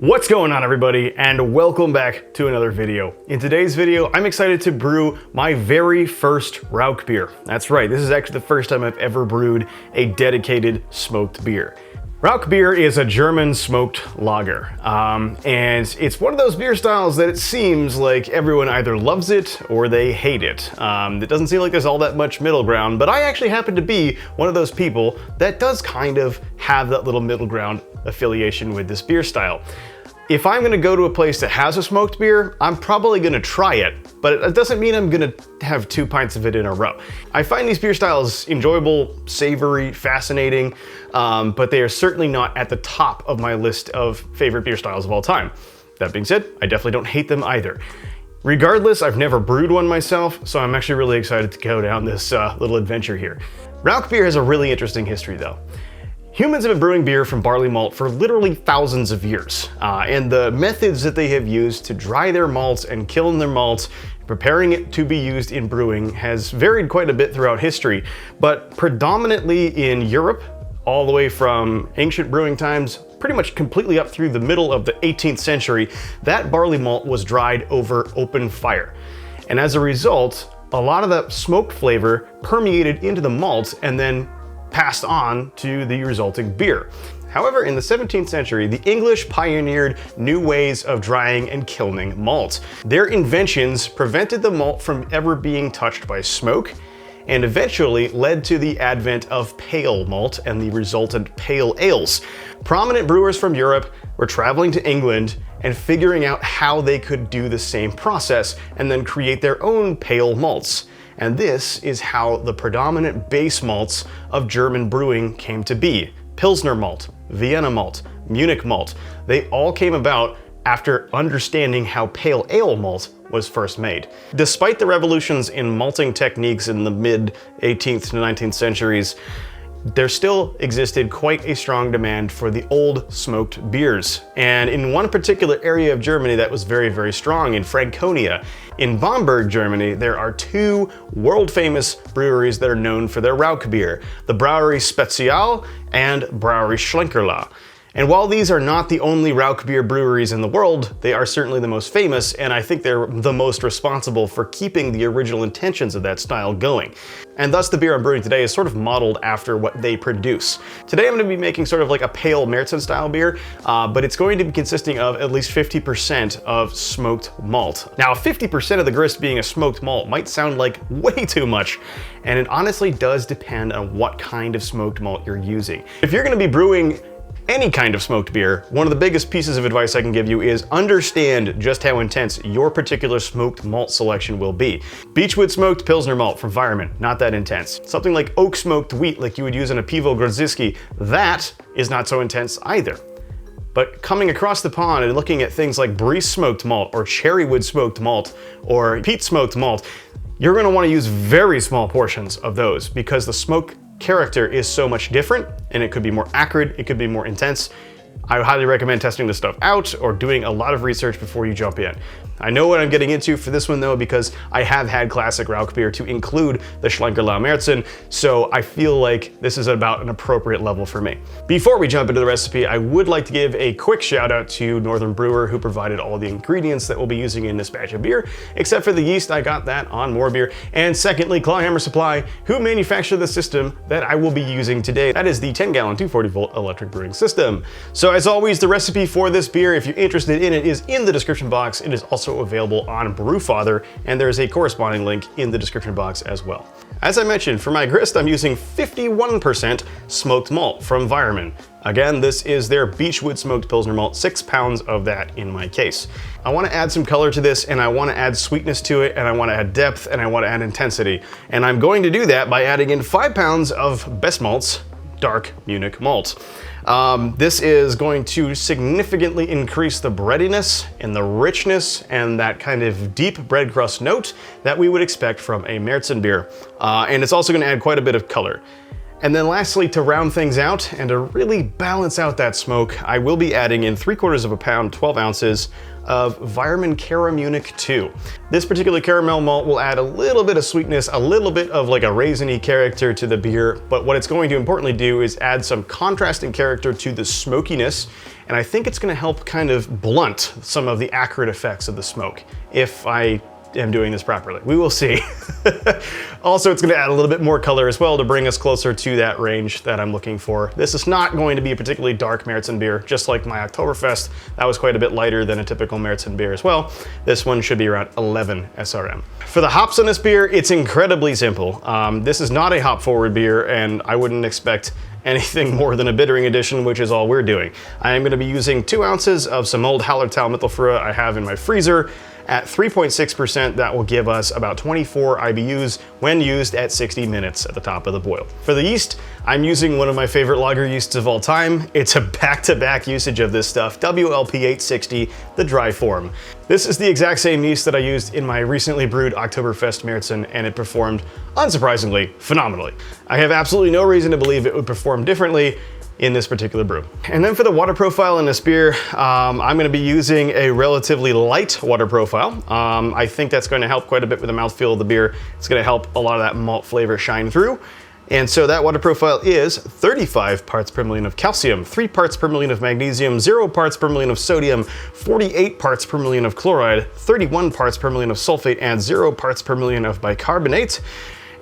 What's going on, everybody, and welcome back to another video. In today's video, I'm excited to brew my very first Rauchbier. That's right, this is actually the first time I've ever brewed a dedicated smoked beer. Rauchbier is a German smoked lager, and it's one of those beer styles that it seems like everyone either loves it or they hate it. It doesn't seem like there's all that much middle ground, but I actually happen to be one of those people that does kind of have that little middle ground affiliation with this beer style. If I'm gonna go to a place that has a smoked beer, I'm probably gonna try it, but it doesn't mean I'm gonna have 2 pints of it in a row. I find these beer styles enjoyable, savory, fascinating, but they are certainly not at the top of my list of favorite beer styles of all time. That being said, I definitely don't hate them either. Regardless, I've never brewed one myself, so I'm actually really excited to go down this little adventure here. Rauchbier has a really interesting history though. Humans have been brewing beer from barley malt for literally thousands of years, and the methods that they have used to dry their malts and kiln their malts, preparing it to be used in brewing, has varied quite a bit throughout history, but predominantly in Europe, all the way from ancient brewing times, pretty much completely up through the middle of the 18th century, that barley malt was dried over open fire. And as a result, a lot of that smoked flavor permeated into the malt and then passed on to the resulting beer. However, in the 17th century, the English pioneered new ways of drying and kilning malt. Their inventions prevented the malt from ever being touched by smoke, and eventually led to the advent of pale malt and the resultant pale ales. Prominent brewers from Europe were traveling to England and figuring out how they could do the same process and then create their own pale malts. And this is how the predominant base malts of German brewing came to be. Pilsner malt, Vienna malt, Munich malt. They all came about after understanding how pale ale malt was first made. Despite the revolutions in malting techniques in the mid 18th to 19th centuries, there still existed quite a strong demand for the old smoked beers. And in one particular area of Germany that was very, very strong, in Franconia, in Bamberg, Germany, there are 2 world famous breweries that are known for their Rauchbier, the Brauerei Spezial and Brauerei Schlenkerla. And while these are not the only Rauchbier breweries in the world, they are certainly the most famous, and I think they're the most responsible for keeping the original intentions of that style going. And thus the beer I'm brewing today is sort of modeled after what they produce. Today I'm going to be making sort of like a pale marzen style beer, but it's going to be consisting of at least 50% of smoked malt. Now 50% of the grist being a smoked malt might sound like way too much, and it honestly does depend on what kind of smoked malt you're using. If you're going to be brewing any kind of smoked beer, one of the biggest pieces of advice I can give you is understand just how intense your particular smoked malt selection will be. Beechwood smoked Pilsner malt from Weirmann, not that intense. Something like oak smoked wheat like you would use in a Pivo Grodziskie, that is not so intense either. But coming across the pond and looking at things like Brie smoked malt or Cherrywood smoked malt or Peat smoked malt, you're going to want to use very small portions of those because the smoke character is so much different, and it could be more acrid, it could be more intense. I would highly recommend testing this stuff out or doing a lot of research before you jump in. I know what I'm getting into for this one though, because I have had classic Rauchbier to include the schlenkerla marzen, so I feel like this is about an appropriate level for me. Before we jump into the recipe, I would like to give a quick shout out to Northern Brewer, who provided all the ingredients that we'll be using in this batch of beer, except for the yeast. I got that on More Beer. And secondly, Clawhammer Supply, who manufacture the system that I will be using today. That is the 10-gallon 240-volt electric brewing system. So as always, the recipe for this beer, if you're interested in it, is in the description box. It is also available on Brewfather, and there's a corresponding link in the description box as well. As I mentioned, for my grist, I'm using 51% smoked malt from Weirmann. Again, this is their Beechwood smoked Pilsner malt, 6 pounds of that in my case. I want to add some color to this, and I want to add sweetness to it, and I want to add depth, and I want to add intensity. And I'm going to do that by adding in 5 pounds of Best Malt's dark Munich malt. This is going to significantly increase the breadiness and the richness and that kind of deep bread crust note that we would expect from a marzen beer. And it's also going to add quite a bit of color. And then lastly, to round things out and to really balance out that smoke, I will be adding in 3/4 of a pound, 12 ounces of Weihenmain Munich 2. This particular caramel malt will add a little bit of sweetness, a little bit of like a raisiny character to the beer, but what it's going to importantly do is add some contrasting character to the smokiness, and I think it's going to help kind of blunt some of the acrid effects of the smoke, if I am doing this properly. We will see. Also, it's going to add a little bit more color as well to bring us closer to that range that I'm looking for. This is not going to be a particularly dark Marzen beer, just like my Oktoberfest. That was quite a bit lighter than a typical Marzen beer as well. This one should be around 11 SRM. For the hops on this beer, it's incredibly simple. This is not a hop-forward beer, and I wouldn't expect anything more than a bittering addition, which is all we're doing. I am going to be using 2 ounces of some old Hallertau Mittelfrüh I have in my freezer. At 3.6%, that will give us about 24 IBUs when used at 60 minutes at the top of the boil. For the yeast, I'm using one of my favorite lager yeasts of all time. It's a back-to-back usage of this stuff, WLP 860, the dry form. This is the exact same yeast that I used in my recently brewed Oktoberfest Marzen, and it performed, unsurprisingly, phenomenally. I have absolutely no reason to believe it would perform differently in this particular brew. And then for the water profile in this beer, I'm gonna be using a relatively light water profile. I think that's going to help quite a bit with the mouthfeel of the beer. It's gonna help a lot of that malt flavor shine through. And so that water profile is 35 parts per million of calcium, 3 parts per million of magnesium, 0 parts per million of sodium, 48 parts per million of chloride, 31 parts per million of sulfate, and 0 parts per million of bicarbonate.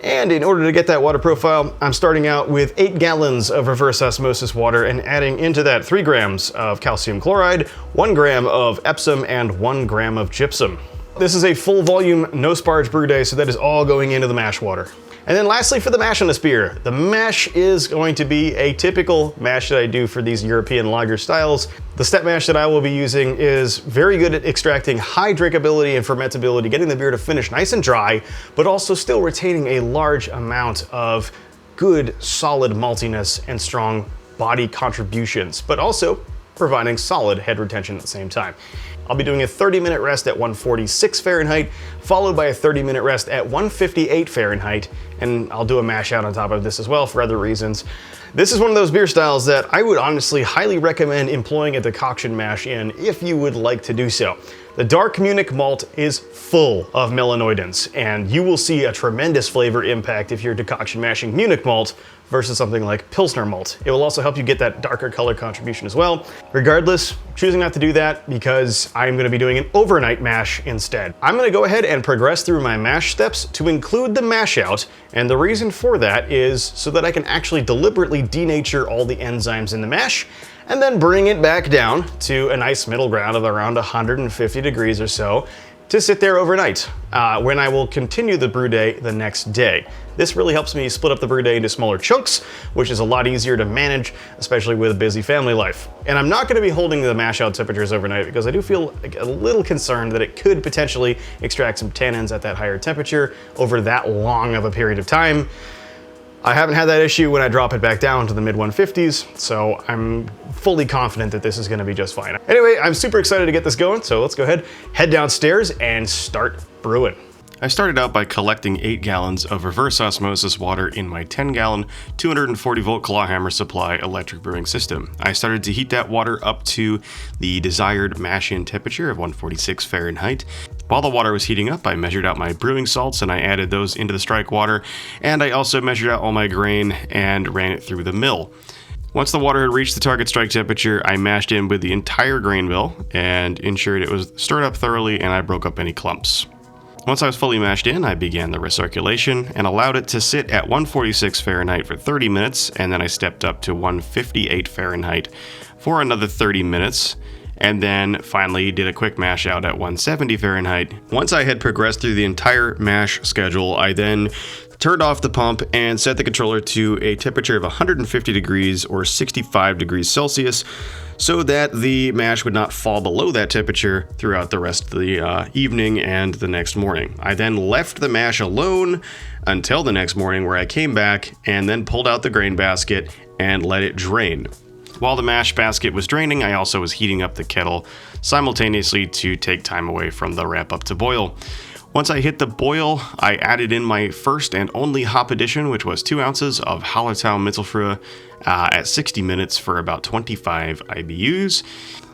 And in order to get that water profile, I'm starting out with 8 gallons of reverse osmosis water and adding into that 3 grams of calcium chloride, 1 gram of Epsom, and 1 gram of gypsum. This is a full volume, no sparge brew day, so that is all going into the mash water. And then lastly, for the mash on this beer, the mash is going to be a typical mash that I do for these European lager styles. The step mash that I will be using is very good at extracting high drinkability and fermentability, getting the beer to finish nice and dry, but also still retaining a large amount of good, solid maltiness and strong body contributions, but also providing solid head retention at the same time. I'll be doing a 30-minute rest at 146 Fahrenheit, followed by a 30-minute rest at 158 Fahrenheit, and I'll do a mash out on top of this as well for other reasons. This is one of those beer styles that I would honestly highly recommend employing a decoction mash in if you would like to do so. The dark Munich malt is full of melanoidins, and you will see a tremendous flavor impact if you're decoction mashing Munich malt versus something like Pilsner malt. It will also help you get that darker color contribution as well. Regardless, choosing not to do that because I'm gonna be doing an overnight mash instead. I'm gonna go ahead and progress through my mash steps to include the mash out, and the reason for that is so that I can actually deliberately denature all the enzymes in the mash and then bring it back down to a nice middle ground of around 150 degrees or so to sit there overnight, when I will continue the brew day the next day. This really helps me split up the brew day into smaller chunks, which is a lot easier to manage, especially with a busy family life. And I'm not gonna be holding the mash out temperatures overnight because I do feel a little concerned that it could potentially extract some tannins at that higher temperature over that long of a period of time. I haven't had that issue when I drop it back down to the mid 150s, so I'm fully confident that this is gonna be just fine. Anyway, I'm super excited to get this going, so let's go ahead, head downstairs and start brewing. I started out by collecting 8 gallons of reverse osmosis water in my 10-gallon, 240-volt clawhammer supply electric brewing system. I started to heat that water up to the desired mash-in temperature of 146 Fahrenheit. While the water was heating up, I measured out my brewing salts and I added those into the strike water, and I also measured out all my grain and ran it through the mill. Once the water had reached the target strike temperature, I mashed in with the entire grain mill and ensured it was stirred up thoroughly, and I broke up any clumps. Once I was fully mashed in, I began the recirculation and allowed it to sit at 146 Fahrenheit for 30 minutes, and then I stepped up to 158 Fahrenheit for another 30 minutes, and then finally did a quick mash out at 170 Fahrenheit. Once I had progressed through the entire mash schedule, I then turned off the pump and set the controller to a temperature of 150 degrees or 65 degrees Celsius so that the mash would not fall below that temperature throughout the rest of the evening and the next morning. I then left the mash alone until the next morning, where I came back and then pulled out the grain basket and let it drain. While the mash basket was draining, I also was heating up the kettle simultaneously to take time away from the wrap up to boil. Once I hit the boil, I added in my first and only hop addition, which was 2 ounces of Hallertau Mittelfrüh at 60 minutes for about 25 IBUs.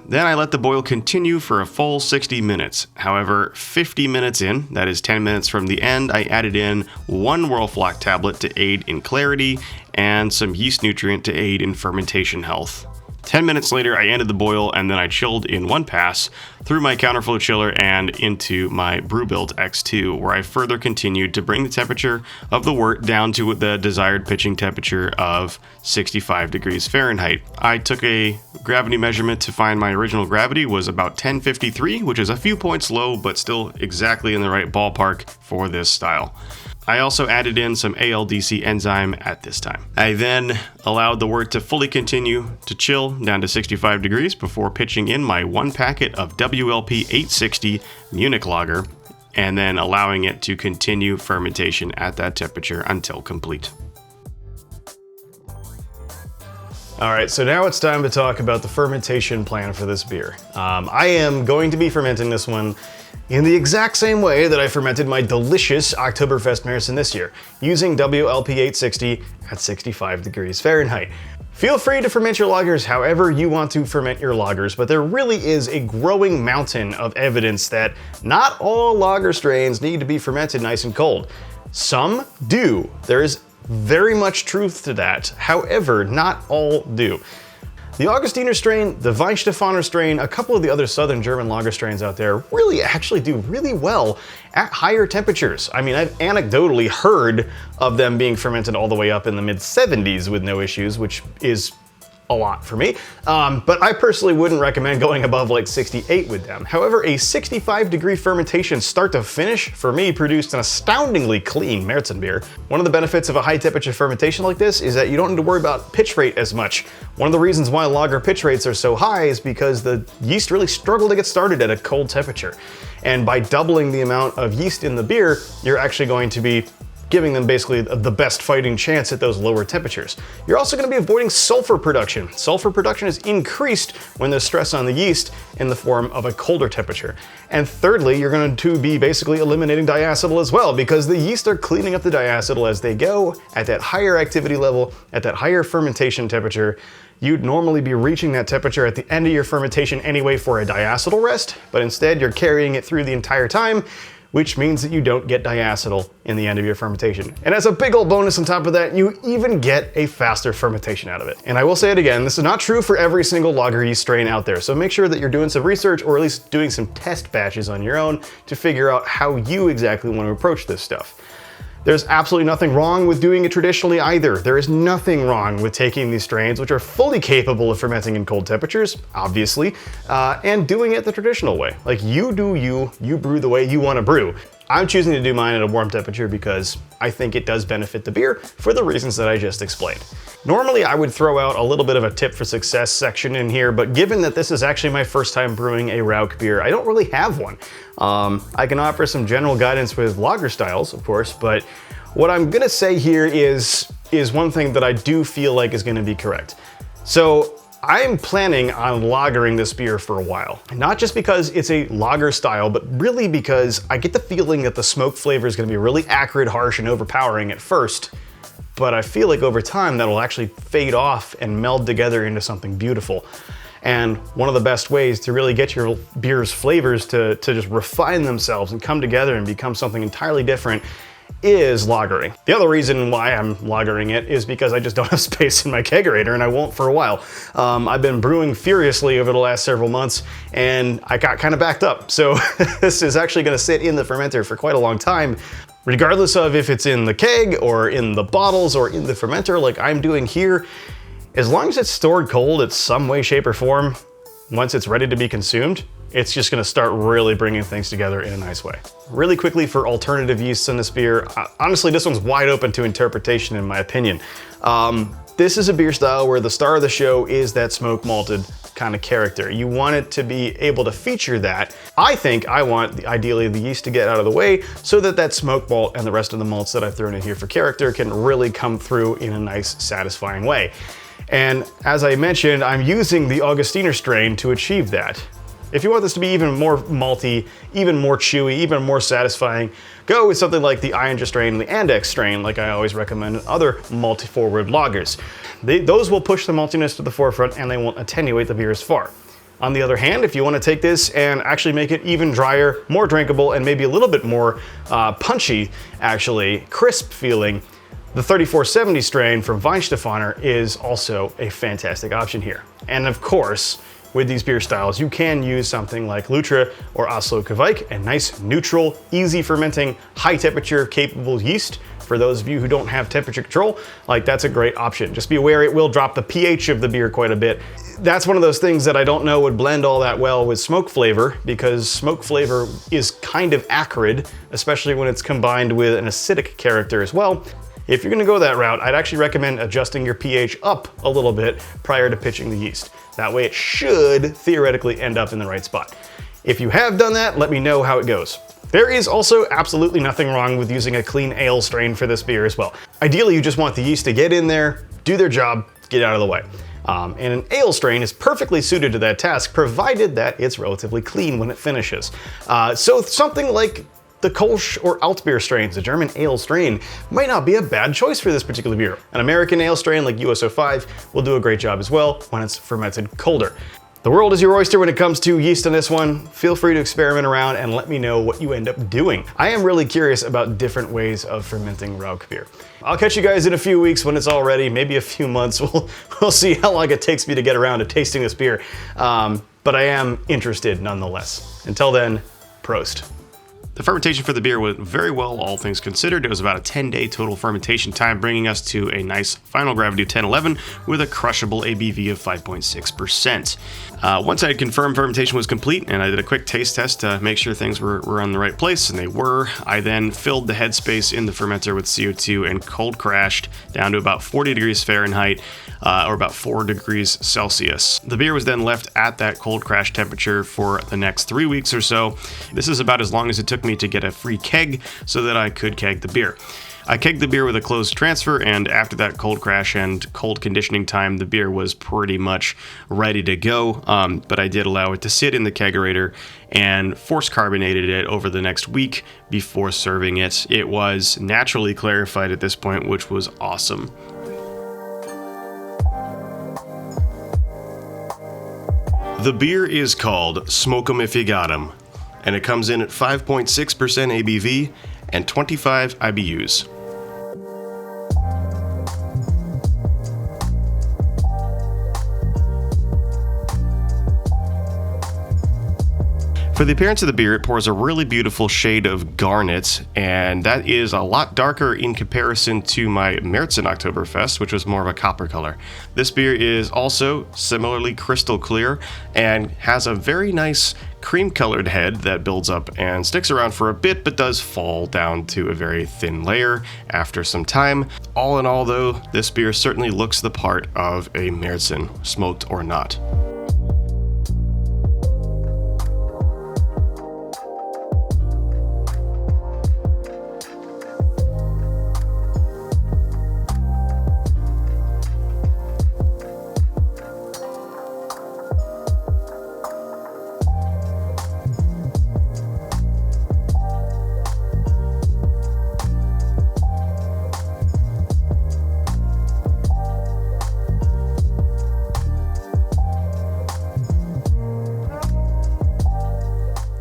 Then I let the boil continue for a full 60 minutes. However, 50 minutes in, that is 10 minutes from the end, I added in 1 Whirlfloc tablet to aid in clarity and some yeast nutrient to aid in fermentation health. 10 minutes later, I ended the boil and then I chilled in one pass through my counterflow chiller and into my Brewbuild X2, where I further continued to bring the temperature of the wort down to the desired pitching temperature of 65 degrees Fahrenheit. I took a gravity measurement to find my original gravity was about 1053, which is a few points low, but still exactly in the right ballpark for this style. I also added in some ALDC enzyme at this time. I then allowed the wort to fully continue to chill down to 65 degrees before pitching in my 1 packet of WLP 860 Munich lager, and then allowing it to continue fermentation at that temperature until complete. All right, so now it's time to talk about the fermentation plan for this beer. I am going to be fermenting this one in the exact same way that I fermented my delicious Oktoberfest Marzen this year, using WLP 860 at 65 degrees Fahrenheit. Feel free to ferment your lagers however you want to ferment your lagers, but there really is a growing mountain of evidence that not all lager strains need to be fermented nice and cold. Some do. There is very much truth to that. However, not all do. The Augustiner strain, the Weihenstephaner strain, a couple of the other southern German lager strains out there really actually do really well at higher temperatures. I mean, I've anecdotally heard of them being fermented all the way up in the mid-70s with no issues, which is a lot for me, but I personally wouldn't recommend going above like 68 with them. However, a 65 degree fermentation start to finish for me produced an astoundingly clean Marzen beer. One of the benefits of a high temperature fermentation like this is that you don't need to worry about pitch rate as much. One of the reasons why lager pitch rates are so high is because the yeast really struggle to get started at a cold temperature. And by doubling the amount of yeast in the beer, you're actually going to be giving them basically the best fighting chance at those lower temperatures. You're also going to be avoiding sulfur production. Sulfur production is increased when there's stress on the yeast in the form of a colder temperature. And thirdly, you're going to be basically eliminating diacetyl as well, because the yeast are cleaning up the diacetyl as they go at that higher activity level, at that higher fermentation temperature. You'd normally be reaching that temperature at the end of your fermentation anyway for a diacetyl rest, but instead you're carrying it through the entire time, which means that you don't get diacetyl in the end of your fermentation. And as a big old bonus on top of that, you even get a faster fermentation out of it. And I will say it again, this is not true for every single lager yeast strain out there, so make sure that you're doing some research or at least doing some test batches on your own to figure out how you exactly want to approach this stuff. There's absolutely nothing wrong with doing it traditionally either. There is nothing wrong with taking these strains, which are fully capable of fermenting in cold temperatures, obviously, and doing it the traditional way. Like, you do you brew the way you want to brew. I'm choosing to do mine at a warm temperature because I think it does benefit the beer for the reasons that I just explained. Normally I would throw out a little bit of a tip for success section in here, but given that this is actually my first time brewing a Rauchbier, I don't really have one. I can offer some general guidance with lager styles, of course, but what I'm gonna say here is one thing that I do feel like is gonna be correct. So I'm planning on lagering this beer for a while. Not just because it's a lager style, but really because I get the feeling that the smoke flavor is gonna be really acrid, harsh, and overpowering at first, but I feel like over time that'll actually fade off and meld together into something beautiful. And one of the best ways to really get your beer's flavors to just refine themselves and come together and become something entirely different is lagering. The other reason why I'm lagering it is because I just don't have space in my kegerator, and I won't for a while. I've been brewing furiously over the last several months, and I got kind of backed up. So this is actually gonna sit in the fermenter for quite a long time, regardless of if it's in the keg or in the bottles or in the fermenter like I'm doing here. As long as it's stored cold in some way, shape, or form, once it's ready to be consumed, it's just gonna start really bringing things together in a nice way. Really quickly for alternative yeasts in this beer, honestly, this one's wide open to interpretation in my opinion. This is a beer style where the star of the show is that smoke malted kind of character. You want it to be able to feature that. I want ideally the yeast to get out of the way so that that smoke malt and the rest of the malts that I've thrown in here for character can really come through in a nice, satisfying way. And as I mentioned, I'm using the Augustiner strain to achieve that. If you want this to be even more malty, even more chewy, even more satisfying, go with something like the Ironja strain and the Andex strain, like I always recommend in other malty-forward lagers. Those will push the maltiness to the forefront and they won't attenuate the beer as far. On the other hand, if you want to take this and actually make it even drier, more drinkable, and maybe a little bit more punchy, actually, crisp feeling, the 3470 strain from Weihenstephaner is also a fantastic option here. And of course, with these beer styles, you can use something like Lutra or Oslo Kvike, a nice, neutral, easy fermenting, high temperature capable yeast. For those of you who don't have temperature control, like that's a great option. Just be aware it will drop the pH of the beer quite a bit. That's one of those things that I don't know would blend all that well with smoke flavor, because smoke flavor is kind of acrid, especially when it's combined with an acidic character as well. If you're gonna go that route, I'd actually recommend adjusting your pH up a little bit prior to pitching the yeast. That way it should theoretically end up in the right spot. If you have done that, let me know how it goes. There is also absolutely nothing wrong with using a clean ale strain for this beer as well. Ideally, you just want the yeast to get in there, do their job, get out of the way. And an ale strain is perfectly suited to that task, provided that it's relatively clean when it finishes. So something like the Kolsch or Altbier strains, a German ale strain, might not be a bad choice for this particular beer. An American ale strain like USO5 will do a great job as well when it's fermented colder. The world is your oyster when it comes to yeast on this one. Feel free to experiment around and let me know what you end up doing. I am really curious about different ways of fermenting Rauchbier. I'll catch you guys in a few weeks when it's all ready, maybe a few months. We'll see how long it takes me to get around to tasting this beer. But I am interested nonetheless. Until then, Prost. The fermentation for the beer went very well, all things considered. It was about a 10-day total fermentation time, bringing us to a nice final gravity of 1011 with a crushable ABV of 5.6%. Once I had confirmed fermentation was complete and I did a quick taste test to make sure things were in the right place, and they were, I then filled the headspace in the fermenter with CO2 and cold crashed down to about 40 degrees Fahrenheit, or about 4 degrees Celsius. The beer was then left at that cold crash temperature for the next 3 weeks or so. This is about as long as it took me to get a free keg so that I could keg the beer. I kegged the beer with a closed transfer, and after that cold crash and cold conditioning time, the beer was pretty much ready to go, but I did allow it to sit in the kegerator and force carbonated it over the next week before serving it. It was naturally clarified at this point, which was awesome. The beer is called Smoke 'em If You Got 'em, and it comes in at 5.6% ABV and 25 IBUs. For the appearance of the beer, it pours a really beautiful shade of garnet, and that is a lot darker in comparison to my Marzen Oktoberfest, which was more of a copper color. This beer is also similarly crystal clear and has a very nice cream-colored head that builds up and sticks around for a bit, but does fall down to a very thin layer after some time. All in all, though, this beer certainly looks the part of a Marzen, smoked or not.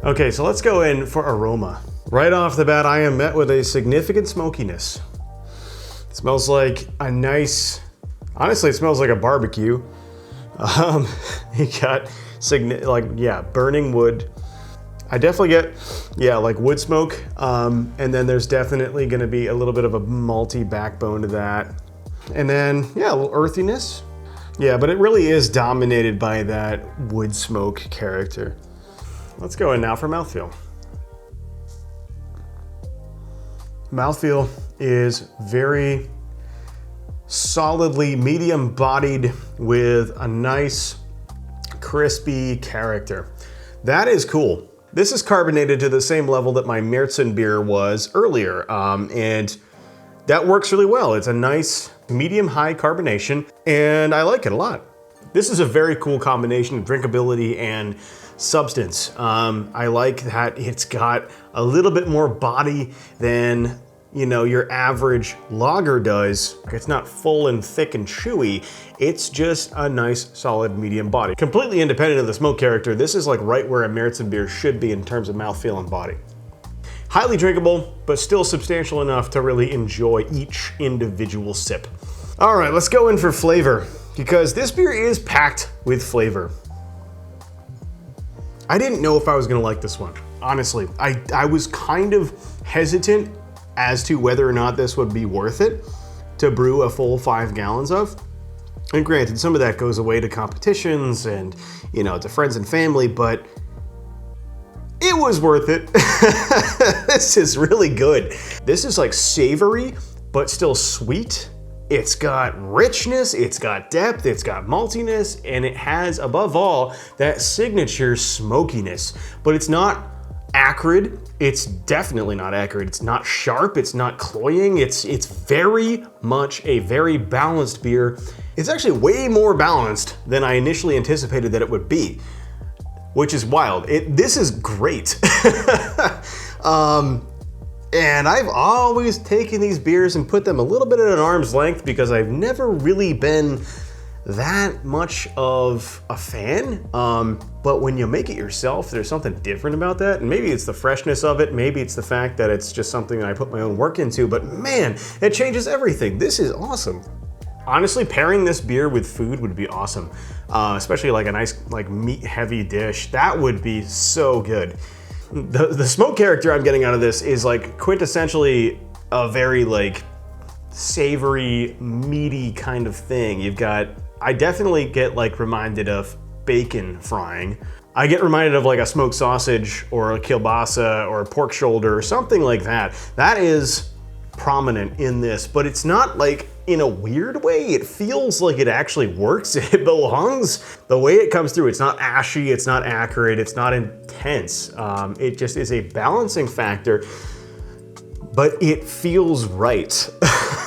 Okay, so let's go in for aroma. Right off the bat, I am met with a significant smokiness. It smells like a nice, honestly, it smells like a barbecue. You got burning wood. I definitely get, like wood smoke. And then there's definitely gonna be a little bit of a malty backbone to that. And then, a little earthiness. Yeah, but it really is dominated by that wood smoke character. Let's go in now for mouthfeel. Mouthfeel is very solidly medium-bodied with a nice crispy character. That is cool. This is carbonated to the same level that my Marzen beer was earlier, and that works really well. It's a nice medium-high carbonation, and I like it a lot. This is a very cool combination of drinkability and substance. I like that it's got a little bit more body than, you know, your average lager does. It's not full and thick and chewy. It's just a nice solid medium body. Completely independent of the smoke character, this is like right where a Marzen beer should be in terms of mouthfeel and body. Highly drinkable, but still substantial enough to really enjoy each individual sip. All right, let's go in for flavor, because this beer is packed with flavor. I didn't know if I was gonna like this one, honestly. I was kind of hesitant as to whether or not this would be worth it to brew a full 5 gallons of. And granted, some of that goes away to competitions and, you know, to friends and family, but it was worth it. This is really good. This is like savory, but still sweet. It's got richness, it's got depth, it's got maltiness, and it has, above all, that signature smokiness. But it's not acrid. It's definitely not acrid. It's not sharp, it's not cloying. It's very much a very balanced beer. It's actually way more balanced than I initially anticipated that it would be, which is wild. This is great. And I've always taken these beers and put them a little bit at an arm's length because I've never really been that much of a fan. But when you make it yourself, there's something different about that. And maybe it's the freshness of it. Maybe it's the fact that it's just something that I put my own work into, but man, it changes everything. This is awesome. Honestly, pairing this beer with food would be awesome. Especially like a nice like meat heavy dish. That would be so good. The smoke character I'm getting out of this is like quintessentially a very like savory, meaty kind of thing. I definitely get like reminded of bacon frying. I get reminded of like a smoked sausage or a kielbasa or a pork shoulder or something like that. That is prominent in this, but it's not like in a weird way. It feels like it actually works. It belongs. The way it comes through, it's not ashy, it's not acrid, it's not intense. It just is a balancing factor, but it feels right.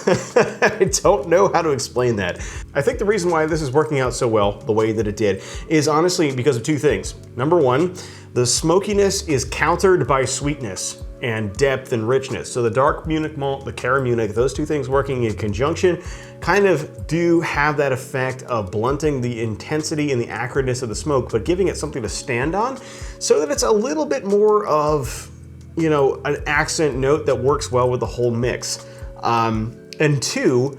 I don't know how to explain that. I think the reason why this is working out so well, the way that it did, is honestly because of two things. Number one, the smokiness is countered by sweetness and depth and richness. So the dark Munich malt, the Cara Munich, those two things working in conjunction kind of do have that effect of blunting the intensity and the acridness of the smoke, but giving it something to stand on so that it's a little bit more of, you know, an accent note that works well with the whole mix. And two,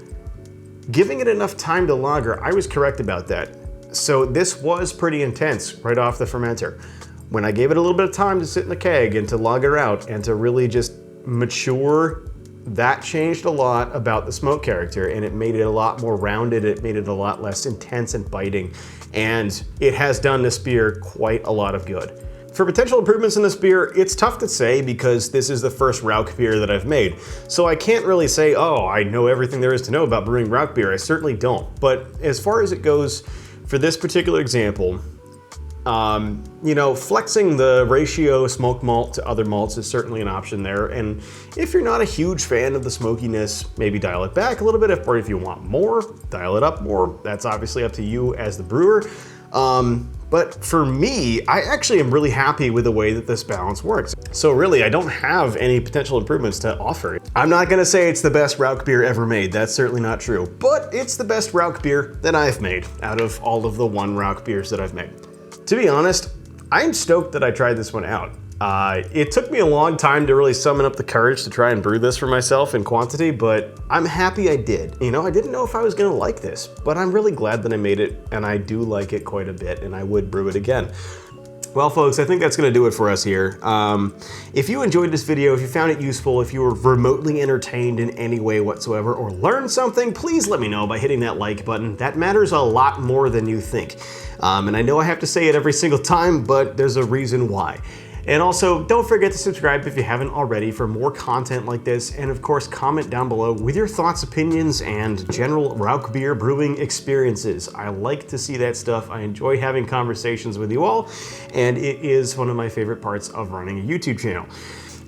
giving it enough time to lager. I was correct about that. So this was pretty intense right off the fermenter. When I gave it a little bit of time to sit in the keg and to lager out and to really just mature, that changed a lot about the smoke character, and it made it a lot more rounded. It made it a lot less intense and biting, and it has done this beer quite a lot of good. For potential improvements in this beer, it's tough to say because this is the first Rauchbier that I've made. So I can't really say, oh, I know everything there is to know about brewing Rauchbier. I certainly don't. But as far as it goes, for this particular example, you know, flexing the ratio smoked malt to other malts is certainly an option there. And if you're not a huge fan of the smokiness, maybe dial it back a little bit. Or if you want more, dial it up more. That's obviously up to you as the brewer. But for me, I actually am really happy with the way that this balance works. So really, I don't have any potential improvements to offer. I'm not gonna say it's the best Rauchbier ever made. That's certainly not true. But it's the best Rauchbier that I've made out of all of the Rauchbiers that I've made. To be honest, I'm stoked that I tried this one out. It took me a long time to really summon up the courage to try and brew this for myself in quantity, but I'm happy I did. You know, I didn't know if I was gonna like this, but I'm really glad that I made it, and I do like it quite a bit, and I would brew it again. Well, folks, I think that's gonna do it for us here. If you enjoyed this video, if you found it useful, if you were remotely entertained in any way whatsoever, or learned something, please let me know by hitting that like button. That matters a lot more than you think. And I know I have to say it every single time, but there's a reason why. And also, don't forget to subscribe if you haven't already for more content like this, and of course, comment down below with your thoughts, opinions, and general Rauchbier brewing experiences. I like to see that stuff. I enjoy having conversations with you all, and it is one of my favorite parts of running a YouTube channel.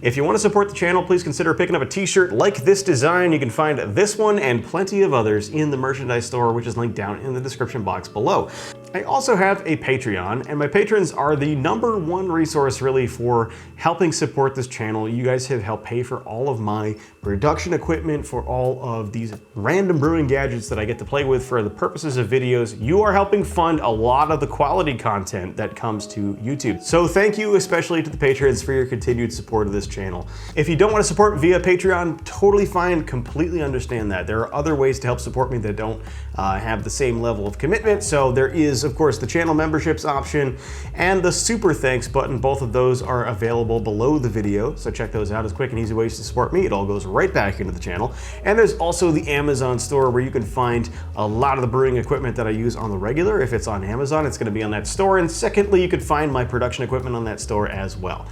If you want to support the channel, please consider picking up a t-shirt like this design. You can find this one and plenty of others in the merchandise store, which is linked down in the description box below. I also have a Patreon, and my patrons are the #1 resource really for helping support this channel. You guys have helped pay for all of my production equipment, for all of these random brewing gadgets that I get to play with for the purposes of videos. You are helping fund a lot of the quality content that comes to YouTube. So thank you especially to the patrons for your continued support of this channel. If you don't want to support via Patreon, totally fine, completely understand that. There are other ways to help support me that don't have the same level of commitment. So there is, of course, the channel memberships option and the super thanks button. Both of those are available below the video, so check those out as quick and easy ways to support me. It all goes right back into the channel. And there's also the Amazon store where you can find a lot of the brewing equipment that I use on the regular. If it's on Amazon, it's going to be on that store. And secondly, you could find my production equipment on that store as well.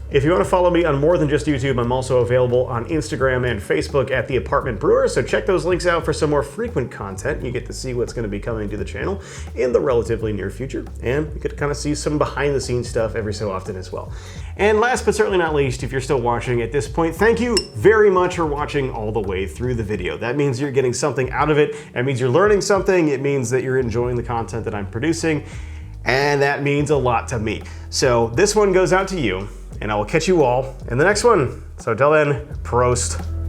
If you want to follow me on more than just YouTube, I'm also available on Instagram and Facebook at The Apartment Brewer, so check those links out for some more frequent content. You get to see what's going to be coming to the channel in the relatively near future, and you get to kind of see some behind the scenes stuff every so often as well. And last but certainly not least, if you're still watching at this point, thank you very much for watching all the way through the video. That means you're getting something out of it. It means you're learning something. It means that you're enjoying the content that I'm producing, and that means a lot to me. So this one goes out to you, and I will catch you all in the next one. So until then, Prost.